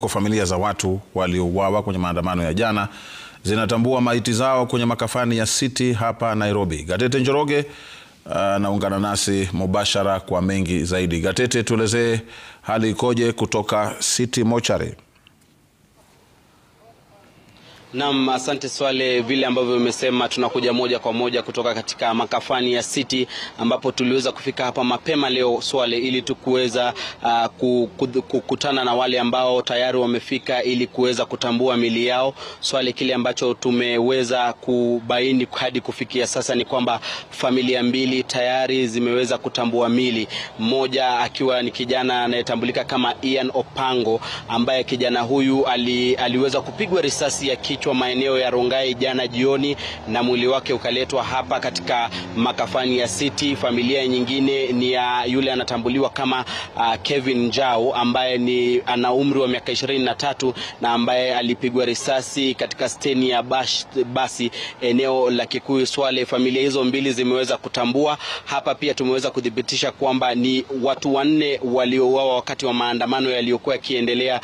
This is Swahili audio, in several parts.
Kwa familia za watu waliouawa kwenye maandamano ya jana zinatambua maiti zao kwenye makafani ya City hapa Nairobi. Gatete Njoroge naungana nasi mubashara kwa mengi zaidi. Gatete, tuelezee hali ikoje kutoka City Mortuary? Naam, asante Swale. Vile ambavyo umesema, tunakuja moja kwa moja kutoka katika makafani ya City ambapo tuliweza kufika hapa mapema leo Swale, ili tukuweza kukutana na wale ambao tayari wamefika ili kuweza kutambua mili yao. Swale, kile ambacho tumeweza kubaini hadi kufikia sasa ni kwamba familia mbili tayari zimeweza kutambua mili. Mmoja akiwa ni kijana anayetambulika kama Ian Opango, ambaye kijana huyu aliweza kupigwa risasi ya kichwa maeneo ya Rongai jana jioni na mwili wake ukaletwa hapa katika makafani ya City. Familia nyingine ni ya yule anatambuliwa kama Kevin Njau, ambaye ana umri wa miaka 23 na ambaye alipigwa risasi katika steni ya basi eneo la Kikuyu. Swale, familia hizo mbili zimeweza kutambua hapa. Pia tumeweza kudhibitisha kwamba ni watu wanne waliouawa wakati wa maandamano yaliyokuwa yakiendelea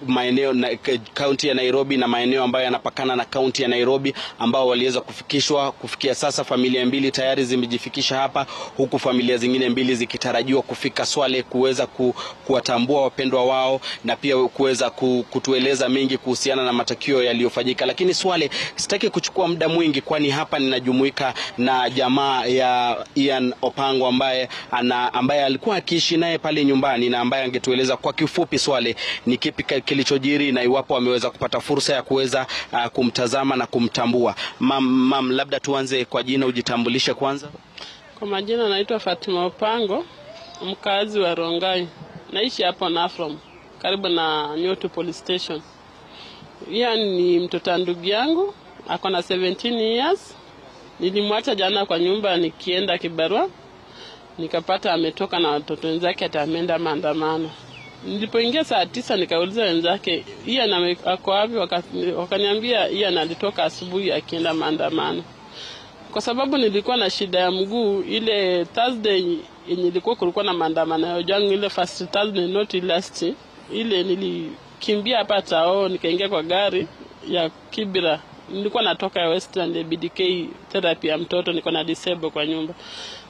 maeneo na kaunti ya Nairobi na maeneo ambayo yanapakana na kaunti ya Nairobi, ambao waliweza kufikishwa. Kufikia sasa familia mbili tayari zimejifikisha hapa, huku familia zingine mbili zikitarajiwa kufika Swale kuweza kuwatambua wapendwa wao na pia kuweza kutueleza mengi kuhusiana na matukio yaliyofanyika. Lakini Swale, sitaki kuchukua muda mwingi, kwani hapa ninajumuika na jamaa ya Ian Opango ambaye alikuwa akiishi naye pale nyumbani na ambaye angetueleza kwa kifupi Swale ni kipi kilichojiri na iwapo ameweza kupata fursa ya kuweza kumtazama na kumtambua. Mam, labda tuanze kwa jina, ujitambulishe kwanza. Kwa majina naitwa Fatima Opango, mkazi wa Rongai. Naishi hapo Nafrom, karibu na Nyoto Police Station. Yeye ni mtoto ndugu yangu, ako na 17 years. Nilimwacha jana kwa nyumba nikienda kibarua. Nikapata ametoka na watoto wenzake ataenda maandamano. Nilipoingia saa 9 nikauliza wenzake, Ian ako wapi? Wakaniambia Ian alitoka asubuhi akienda maandamano. Kwa sababu nilikuwa na shida ya mguu, ile Thursday kulikuwa na maandamano ya ile first Thursday not last, ile nilikimbia hapa Tao nikaingia kwa gari ya Kibira. Nilikuwa natoka ya Westland BDK therapy ya mtoto, niko na disable kwa nyumba.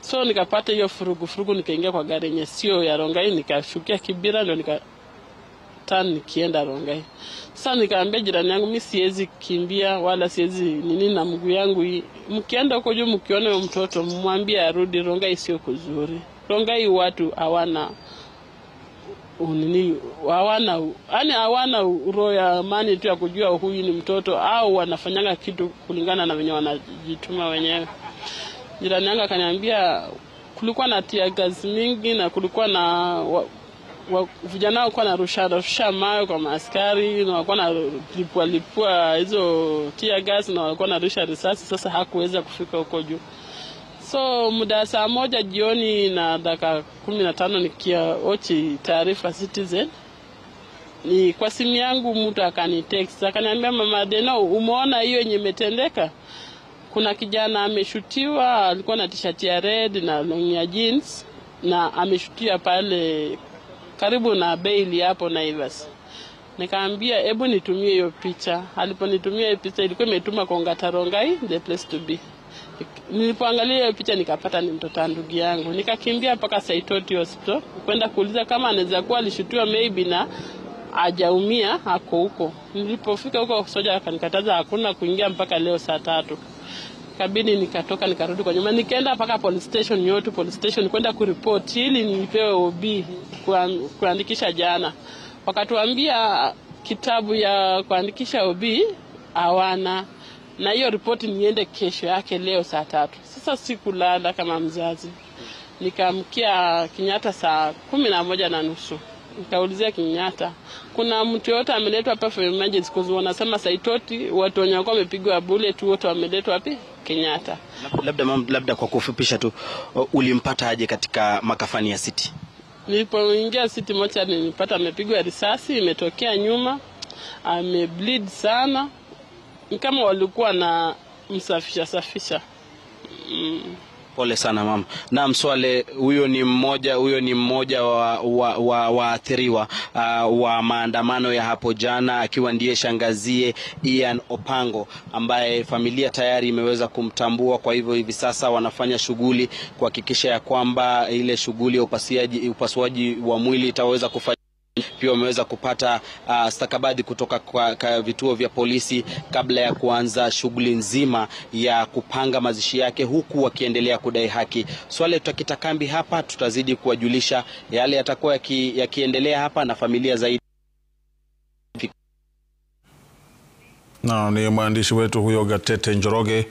So nikapata hiyo furugu nikaingia kwa gari yenye sio ya Rongai, nikashukia Kibira ndio nikienda Rongai. Sasa nikaambia jirani yangu, mimi siwezi kimbia wala siwezi na mguu yangu hii. Mkienda huko juu mkiona mtoto mwambie arudi, Rongai sio kuzuri. Rongai watu hawana hawana roho ya amani tu ya kujua huyu ni mtoto, au wanafanyanga kitu kulingana na wenye wanajituma wenyewe. Jirani yangu akaniambia kulikuwa na tear gas mingi na kulikuwa na vijana walikuwa na rusha mawe kwa maaskari na walikuwa na lipua hizo tear gas na walikuwa na rusha risasi. Sasa hakuweza kufika huko juu. So muda saa 1 jioni na dakika 15 nikiochi taarifa Citizen, ni kwa simu yangu mtu akanitext akaniambia, mama Deno, umeona hiyo yenye imetendeka? Kuna kijana ameshutiwa, alikuwa na t-shirt ya red na long ya jeans na ameshutiwa pale karibu na Bailey hapo Naivas. Nikaambia hebu nitumie hiyo picha. Aliponitumia hiyo picha ilikuwa imetuma kwa Ngata Rongai, the place to be. Nilipoangalia hiyo picha nikapata ni mtoto ndugu yangu. Nikakimbia mpaka Saitoti Hospital kwenda kuuliza kama anaweza kuwa alishutiwa maybe na hajaumia hako huko. Nilipofika huko soja akanikataza hakuna kuingia mpaka leo saa 3. Kabidi nikatoka nikarudi kwa nyumba, nikaenda mpaka police station, Nyoto Police Station kwenda kuripoti ili nipewe OB kuandikisha jana. Wakatuambia kitabu ya kuandikisha OB hawana, na hiyo ripoti niende kesho yake leo saa 3. Sasa sikulala kama mzazi. Nikaamkia Kenyatta saa 11:30. Nikaulizia Kenyatta, kuna mtu yote ameletwa hapa for emergency? Kwa sababu wanasema Saitoti watu wenye walikuwa wamepigwa bullet wote wameletwa wapi? Kenyatta. Labda kwa kufupisha tu, ulimpata aje katika makafani ya City? Nilipoingia City Mortuary nilipata amepigwa risasi, imetokea nyuma, amebleed sana, kama walikuwa na msafisha. Pole sana mama. Naam, Swale, huyo ni mmoja wa waathiriwa wa maandamano ya hapo jana, akiwa ndiye shangazie Ian Opango, ambaye familia tayari imeweza kumtambua. Kwa hivyo hivi sasa wanafanya shughuli kuhakikisha ya kwamba ile shughuli ya upasuaji wa mwili itaweza kufanya. Pia wameweza kupata stakabadhi kutoka kwa vituo vya polisi kabla ya kuanza shughuli nzima ya kupanga mazishi yake, huku wakiendelea kudai haki. Swale, tutakita kambi hapa, tutazidi kuwajulisha yale yatakuwa yakiendelea hapa na familia zaidi. Na ni mwandishi wetu huyo Gatete Njoroge.